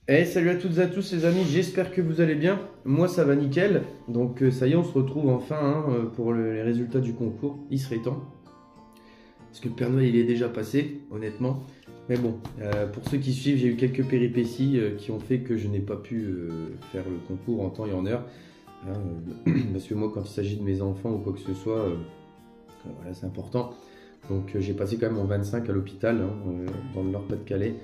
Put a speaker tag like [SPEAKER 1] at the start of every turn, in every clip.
[SPEAKER 1] Hey, salut à toutes et à tous les amis, j'espère que vous allez bien. Moi ça va nickel, donc ça y est on se retrouve enfin pour les résultats du concours. Il serait temps, parce que le Père Noël il est déjà passé, honnêtement. Mais bon, pour ceux qui suivent, j'ai eu quelques péripéties qui ont fait que je n'ai pas pu faire le concours en temps et en heure. Hein, parce que moi quand il s'agit de mes enfants ou quoi que ce soit, voilà, c'est important. Donc j'ai passé quand même mon 25 à l'hôpital, dans le Nord-Pas-de-Calais.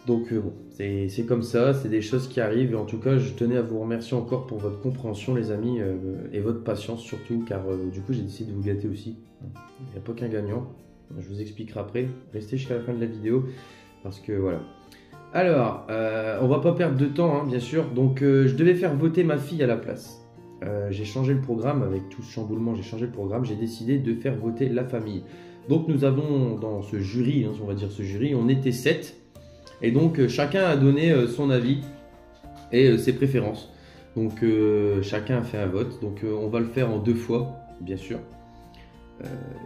[SPEAKER 1] Donc bon, c'est comme ça, c'est des choses qui arrivent. Et en tout cas, je tenais à vous remercier encore pour votre compréhension, les amis, et votre patience surtout, car du coup, j'ai décidé de vous gâter aussi. Il n'y a pas qu'un gagnant. Je vous expliquerai après. Restez jusqu'à la fin de la vidéo, parce que voilà. Alors, on va pas perdre de temps, bien sûr. Donc, je devais faire voter ma fille à la place. J'ai changé le programme, avec tout ce chamboulement, j'ai changé le programme. J'ai décidé de faire voter la famille. Donc, nous avons dans ce jury, on va dire ce jury, on était 7. Et donc chacun a donné son avis et ses préférences. Donc chacun a fait un vote. Donc on va le faire en 2 fois, bien sûr.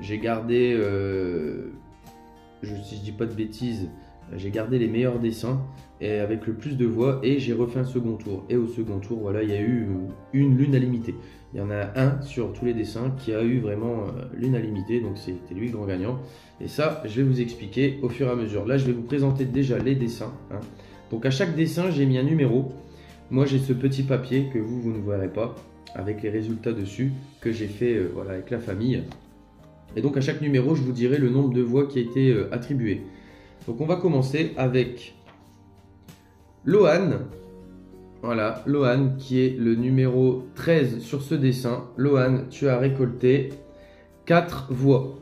[SPEAKER 1] J'ai gardé, si je dis pas de bêtises, j'ai gardé les meilleurs dessins et avec le plus de voix et j'ai refait un second tour. Et au second tour, voilà, il y a eu l'unanimité. Il y en a un sur tous les dessins qui a eu vraiment l'unanimité, donc c'était lui le grand gagnant. Et ça, je vais vous expliquer au fur et à mesure. Là, je vais vous présenter déjà les dessins. Donc à chaque dessin, j'ai mis un numéro. Moi, j'ai ce petit papier que vous ne verrez pas, avec les résultats dessus, que j'ai fait voilà, avec la famille. Et donc à chaque numéro, je vous dirai le nombre de voix qui a été attribué. Donc on va commencer avec Lohan. Voilà, Lohan qui est le numéro 13 sur ce dessin. Lohan, tu as récolté 4 voix.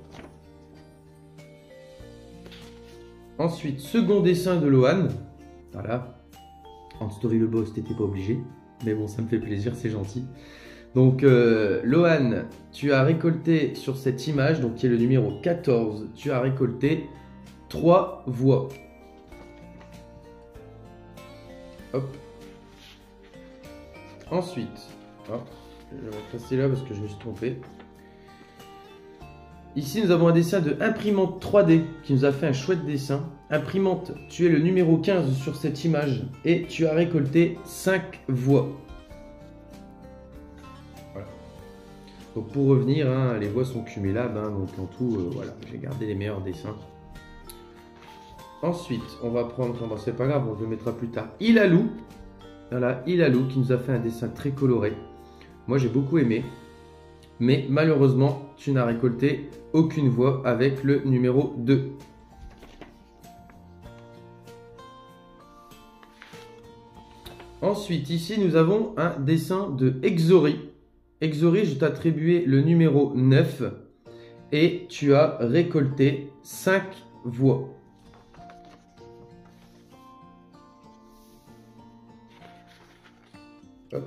[SPEAKER 1] Ensuite, second dessin de Lohan. Voilà. En story le boss, t'étais pas obligé. Mais bon, ça me fait plaisir, c'est gentil. Donc, Lohan, tu as récolté sur cette image, donc qui est le numéro 14, tu as récolté 3 voix. Hop. Ensuite, hop, je vais passer là parce que je me suis trompé. Ici, nous avons un dessin de Imprimante 3D qui nous a fait un chouette dessin. Imprimante, tu es le numéro 15 sur cette image et tu as récolté 5 voix. Voilà. Donc pour revenir, les voix sont cumulables, donc en tout, voilà, j'ai gardé les meilleurs dessins. Ensuite, on va prendre, bon, c'est pas grave, on le mettra plus tard, Ilalou. Voilà, Ilalou qui nous a fait un dessin très coloré. Moi, j'ai beaucoup aimé. Mais malheureusement, tu n'as récolté aucune voix avec le numéro 2. Ensuite, ici, nous avons un dessin de Exori. Exori, je t'ai attribué le numéro 9 et tu as récolté 5 voix. Hop.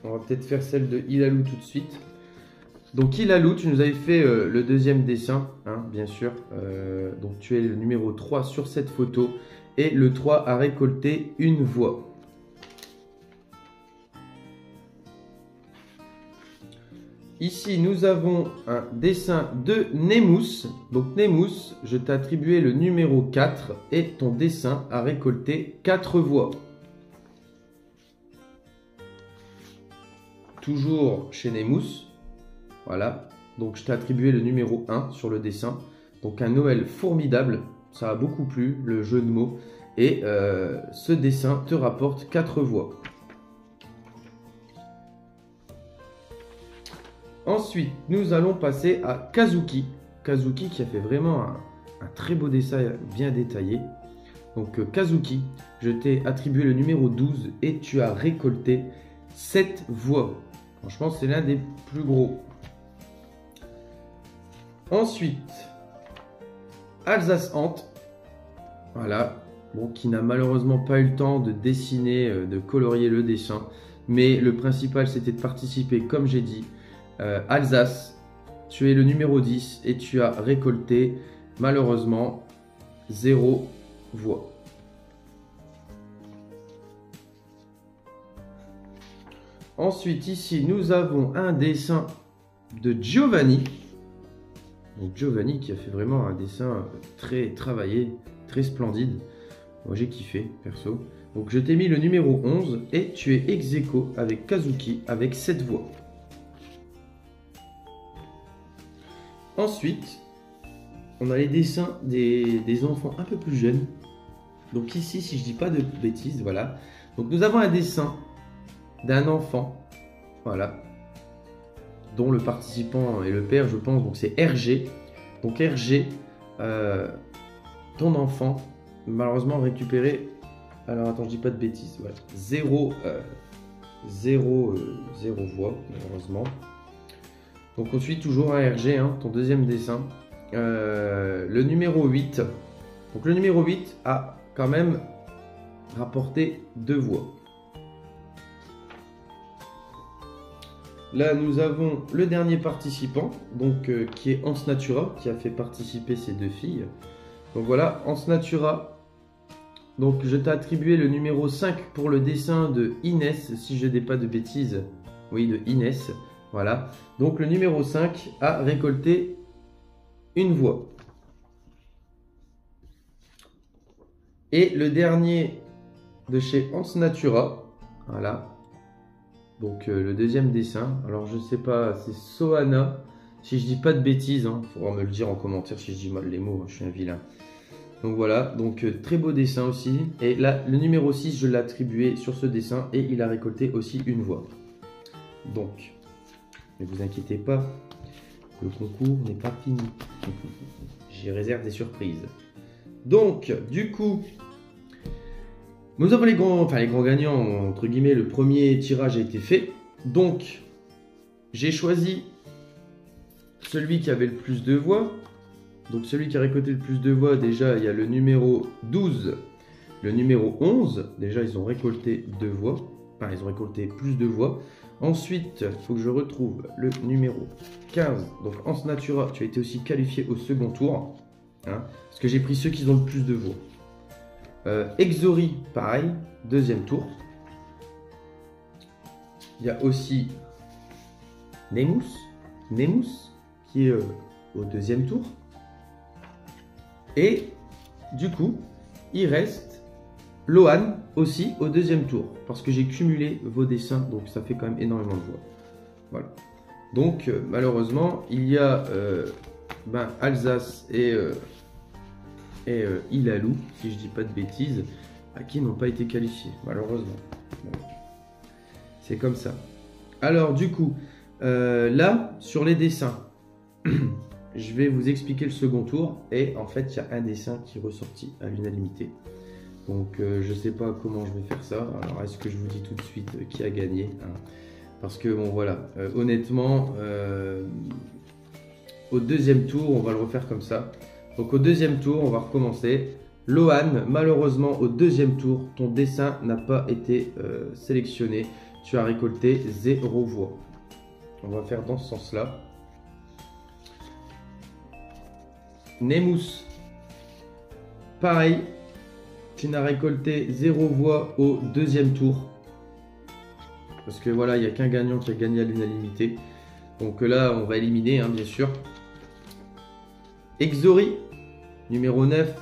[SPEAKER 1] On va peut-être faire celle de Ilalou tout de suite. Donc Ilalou, tu nous avais fait le deuxième dessin, bien sûr. Donc tu es le numéro 3 sur cette photo. Et le 3 a récolté une voix. Ici, nous avons un dessin de Nemous. Donc Nemous, je t'ai attribué le numéro 4 et ton dessin a récolté 4 voix. Toujours chez Nemous. Voilà. Donc je t'ai attribué le numéro 1 sur le dessin. Donc un Noël formidable. Ça a beaucoup plu, le jeu de mots. Et ce dessin te rapporte 4 voix. Ensuite, nous allons passer à Kazuki. Kazuki qui a fait vraiment un très beau dessin bien détaillé. Donc Kazuki, je t'ai attribué le numéro 12 et tu as récolté 7 voix. Franchement, c'est l'un des plus gros. Ensuite, Alsace Ant. Voilà. Bon, qui n'a malheureusement pas eu le temps de dessiner, de colorier le dessin. Mais le principal, c'était de participer, comme j'ai dit. Alsace, tu es le numéro 10 et tu as récolté, malheureusement, 0 voix. Ensuite, ici, nous avons un dessin de Giovanni. Donc Giovanni qui a fait vraiment un dessin très travaillé, très splendide. Moi j'ai kiffé, perso. Donc je t'ai mis le numéro 11 et tu es ex aequo avec Kazuki avec 7 voix. Ensuite, on a les dessins des enfants un peu plus jeunes. Donc ici, si je dis pas de bêtises, voilà. Donc nous avons un dessin d'un enfant, voilà, dont le participant est le père, je pense. Donc c'est RG. Donc RG, ton enfant, malheureusement récupéré. Alors attends, je dis pas de bêtises. Voilà, 0 voix, malheureusement. Donc on suit toujours un RG, hein, ton deuxième dessin. Le numéro 8. Donc le numéro 8 a quand même rapporté 2 voix. Là, nous avons le dernier participant, donc qui est Ans Natura, qui a fait participer ces deux filles. Donc voilà, Ans Natura. Donc je t'ai attribué le numéro 5 pour le dessin de Inès, si je ne dis pas de bêtises. Oui, de Inès. Voilà. Donc le numéro 5 a récolté une voix. Et le dernier de chez Ans Natura. Voilà. Donc le deuxième dessin. Alors je sais pas, c'est Sohana. Si je dis pas de bêtises, il faudra me le dire en commentaire si je dis mal les mots, je suis un vilain. Donc voilà, donc très beau dessin aussi. Et là, le numéro 6, je l'ai attribué sur ce dessin et il a récolté aussi une voix. Donc, ne vous inquiétez pas, le concours n'est pas fini. J'y réserve des surprises. Donc, du coup, nous avons les grands gagnants, entre guillemets, le premier tirage a été fait. Donc, j'ai choisi celui qui avait le plus de voix. Donc celui qui a récolté le plus de voix, déjà il y a le numéro 12, le numéro 11, déjà ils ont récolté 2 voix, enfin ils ont récolté plus de voix. Ensuite, il faut que je retrouve le numéro 15, donc Ans Natura, tu as été aussi qualifié au second tour, hein, parce que j'ai pris ceux qui ont le plus de voix. Exori, pareil, deuxième tour. Il y a aussi Nemus, qui est au deuxième tour. Et du coup, il reste Lohan aussi au deuxième tour. Parce que j'ai cumulé vos dessins, donc ça fait quand même énormément de voix. Voilà. Donc malheureusement, il y a Alsace et Ilalou, si je dis pas de bêtises, qui n'ont pas été qualifiés, malheureusement. Bon. C'est comme ça. Alors du coup, là, sur les dessins... Je vais vous expliquer le second tour et en fait il y a un dessin qui est ressorti à l'unanimité. Donc je ne sais pas comment je vais faire ça. Alors est-ce que je vous dis tout de suite qui a gagné, hein? Parce que bon voilà, honnêtement, au deuxième tour on va le refaire comme ça. Donc au deuxième tour on va recommencer. Lohan, malheureusement au deuxième tour ton dessin n'a pas été sélectionné. Tu as récolté 0 voix. On va faire dans ce sens là. Nemus, pareil, tu n'as récolté 0 voix au deuxième tour. Parce que voilà, il n'y a qu'un gagnant qui a gagné à l'unanimité. Donc là, on va éliminer, hein, bien sûr. Exori, numéro 9,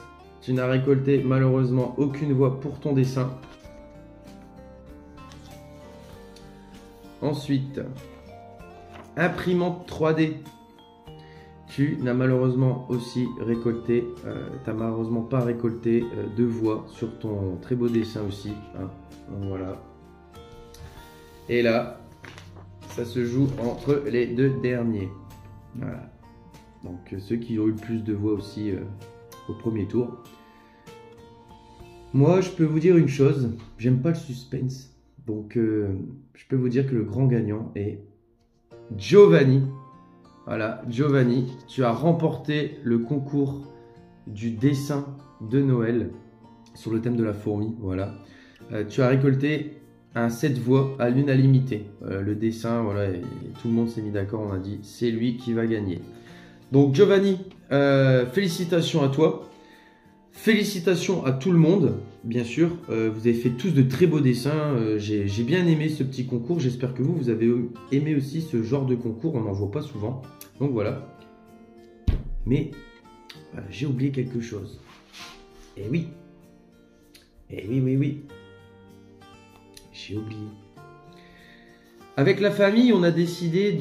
[SPEAKER 1] tu n'as récolté malheureusement aucune voix pour ton dessin. Ensuite, imprimante 3D. Tu n'as malheureusement aussi récolté, t'as malheureusement pas récolté 2 voix sur ton très beau dessin aussi, hein. Donc voilà. Et là, ça se joue entre les deux derniers. Voilà. Donc ceux qui ont eu le plus de voix aussi au premier tour. Moi, je peux vous dire une chose, j'aime pas le suspense. Donc je peux vous dire que le grand gagnant est Giovanni. Voilà, Giovanni, tu as remporté le concours du dessin de Noël sur le thème de la fourmi. Voilà, tu as récolté un 7 voix à l'unanimité. Le dessin, voilà, et tout le monde s'est mis d'accord. On a dit c'est lui qui va gagner. Donc Giovanni, félicitations à toi. Félicitations à tout le monde, bien sûr. Vous avez fait tous de très beaux dessins. J'ai bien aimé ce petit concours. J'espère que vous avez aimé aussi ce genre de concours. On n'en voit pas souvent. Donc voilà. Mais j'ai oublié quelque chose. Et oui, Eh oui, oui, oui. J'ai oublié. Avec la famille, on a décidé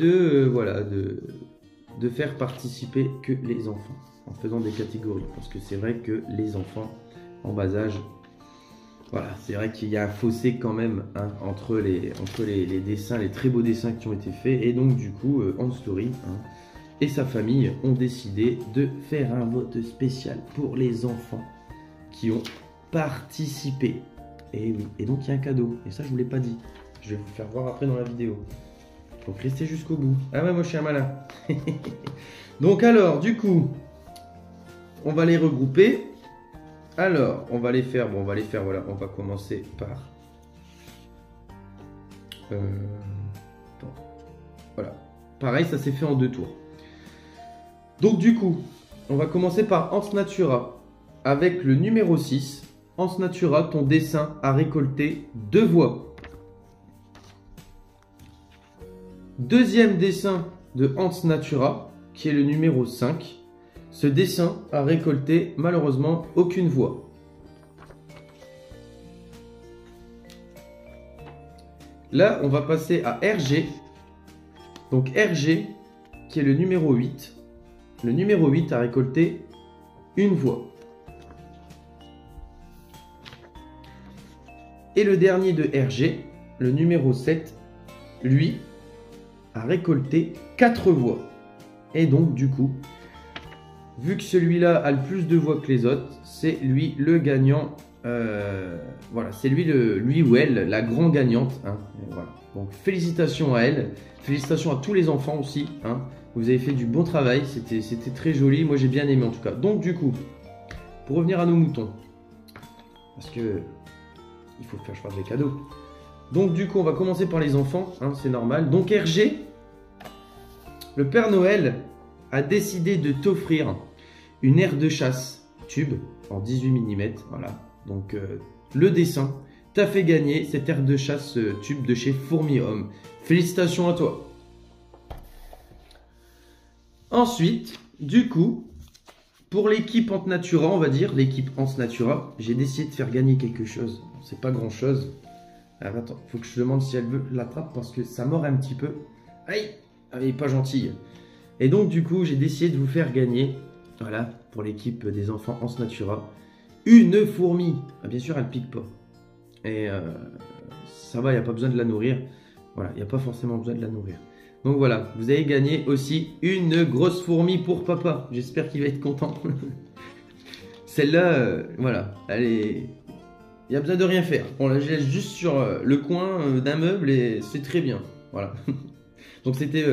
[SPEAKER 1] voilà, de faire participer que les enfants, en faisant des catégories. Parce que c'est vrai que les enfants en bas âge, voilà, c'est vrai qu'il y a un fossé quand même hein, entre les dessins, les très beaux dessins qui ont été faits. Et donc du coup, Hanstory et sa famille ont décidé de faire un vote spécial pour les enfants qui ont participé. Et oui, et donc il y a un cadeau. Et ça, je ne vous l'ai pas dit. Je vais vous faire voir après dans la vidéo. Donc restez jusqu'au bout. Ah ouais, moi je suis un malin. Donc alors, du coup, on va les regrouper. Alors, on va les faire, voilà, on va commencer par... voilà. Pareil, ça s'est fait en 2 tours. Donc du coup, on va commencer par Hans Natura. Avec le numéro 6, Hans Natura, ton dessin a récolté 2 voix. Deuxième dessin de Hans Natura, qui est le numéro 5. Ce dessin a récolté malheureusement aucune voix. Là, on va passer à RG. Donc RG, qui est le numéro 8. Le numéro 8 a récolté une voix. Et le dernier de RG, le numéro 7, lui, a récolté 4 voix. Et donc, du coup, vu que celui-là a le plus de voix que les autres, c'est lui le gagnant. Voilà, c'est lui ou elle, la grande gagnante. Hein, voilà. Donc, félicitations à elle. Félicitations à tous les enfants aussi. Hein. Vous avez fait du bon travail. C'était très joli. Moi, j'ai bien aimé en tout cas. Donc, du coup, pour revenir à nos moutons, parce que il faut faire choix des cadeaux. Donc, du coup, on va commencer par les enfants. Hein, c'est normal. Donc, RG, le Père Noël a décidé de t'offrir une aire de chasse tube en 18 mm. Voilà. Donc, le dessin t'a fait gagner cette aire de chasse tube de chez Fourmi Homme. Félicitations à toi. Ensuite, du coup, pour l'équipe Hans Natura, on va dire, l'équipe Hans Natura, j'ai décidé de faire gagner quelque chose. C'est pas grand chose. Alors, attends, faut que je demande si elle veut l'attraper parce que ça mord un petit peu. Aïe, elle est pas gentille. Et donc, du coup, j'ai décidé de vous faire gagner, voilà, pour l'équipe des enfants Hans Natura, une fourmi. Ah, bien sûr, elle pique pas. Et ça va, il n'y a pas besoin de la nourrir. Voilà, il n'y a pas forcément besoin de la nourrir. Donc voilà, vous avez gagné aussi une grosse fourmi pour papa. J'espère qu'il va être content. Celle-là, voilà, elle est... Il n'y a besoin de rien faire. On la laisse juste sur le coin d'un meuble et c'est très bien. Voilà. Donc c'était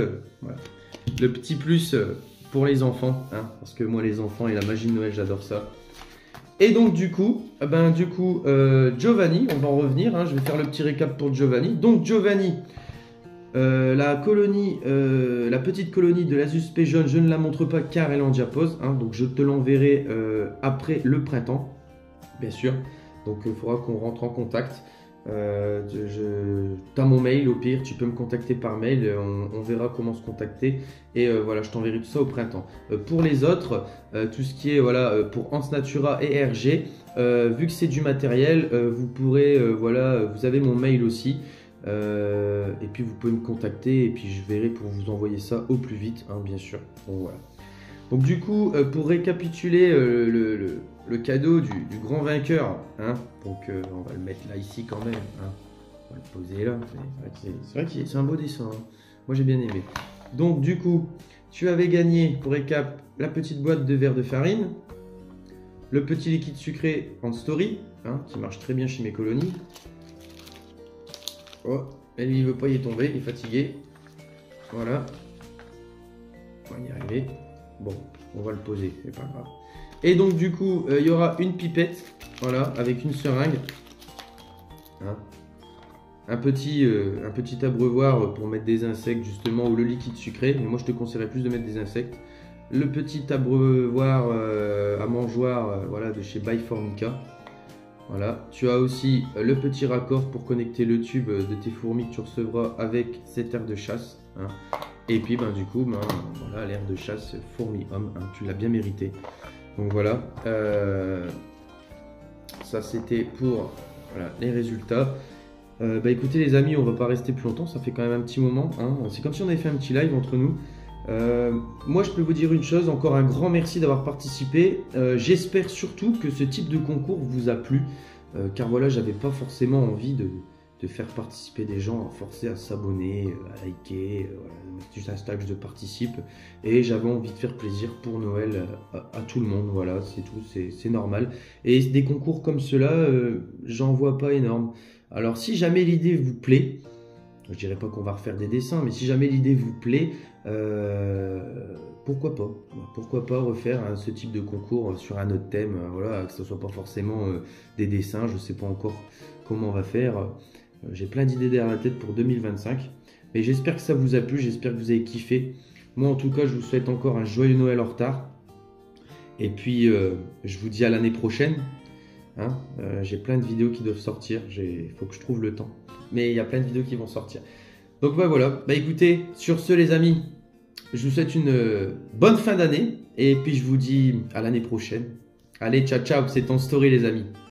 [SPEAKER 1] voilà, le petit plus pour les enfants. Hein, parce que moi, les enfants et la magie de Noël, j'adore ça. Et donc du coup, Giovanni, on va en revenir. Hein, je vais faire le petit récap pour Giovanni. Donc Giovanni, la petite colonie de l'Azuspé jaune, je ne la montre pas car elle est en diapose. Hein, donc je te l'enverrai après le printemps, bien sûr. Donc il faudra qu'on rentre en contact. Tu as mon mail au pire, tu peux me contacter par mail, on verra comment se contacter. Et voilà, je t'enverrai tout ça au printemps. Pour les autres, tout ce qui est voilà, pour Hans Natura et RG, vu que c'est du matériel, vous pourrez, voilà, vous avez mon mail aussi. Et puis vous pouvez me contacter et puis je verrai pour vous envoyer ça au plus vite, hein, bien sûr. Donc voilà. Donc du coup, pour récapituler le cadeau du grand vainqueur, hein, donc on va le mettre là ici quand même, hein, on va le poser là, c'est vrai que c'est un beau dessin, hein. Moi j'ai bien aimé. Donc du coup, tu avais gagné, pour récap, la petite boîte de verre de farine, le petit liquide sucré Hanstory, hein, qui marche très bien chez mes colonies. Oh, elle il veut pas y est tombé, il est fatigué. Voilà. On va y arriver. Bon, on va le poser, c'est pas grave. Et donc du coup, il y aura une pipette, voilà, avec une seringue. Hein. Un petit abreuvoir pour mettre des insectes justement, ou le liquide sucré. Mais moi je te conseillerais plus de mettre des insectes. Le petit abreuvoir à mangeoire, voilà, de chez By Formica. Voilà, tu as aussi le petit raccord pour connecter le tube de tes fourmis que tu recevras avec cette aire de chasse. Hein. Et puis du coup, voilà, l'aire de chasse Fourmi Homme, hein, tu l'as bien mérité. Donc voilà. Ça, c'était pour voilà, les résultats. Bah écoutez les amis, on va pas rester plus longtemps, ça fait quand même un petit moment, hein. C'est comme si on avait fait un petit live entre nous. Moi je peux vous dire une chose, encore un grand merci d'avoir participé. J'espère surtout que ce type de concours vous a plu, car voilà, j'avais pas forcément envie de faire participer des gens, forcer à s'abonner, à liker, voilà, mettre juste hashtag je participe, et j'avais envie de faire plaisir pour Noël à tout le monde, voilà, c'est tout, c'est normal. Et des concours comme ceux-là, j'en vois pas énorme. Alors si jamais l'idée vous plaît, je dirais pas qu'on va refaire des dessins, mais si jamais l'idée vous plaît, pourquoi pas? Pourquoi pas refaire ce type de concours sur un autre thème, voilà, que ce soit pas forcément des dessins, je sais pas encore comment on va faire. J'ai plein d'idées derrière la tête pour 2025, mais j'espère que ça vous a plu, j'espère que vous avez kiffé. Moi en tout cas, je vous souhaite encore un joyeux Noël en retard. Et puis, je vous dis à l'année prochaine. Hein, j'ai plein de vidéos qui doivent sortir, il faut que je trouve le temps. Mais il y a plein de vidéos qui vont sortir. Donc bah, voilà, bah écoutez, sur ce les amis, je vous souhaite une bonne fin d'année. Et puis je vous dis à l'année prochaine. Allez, ciao ciao, c'est ton story les amis.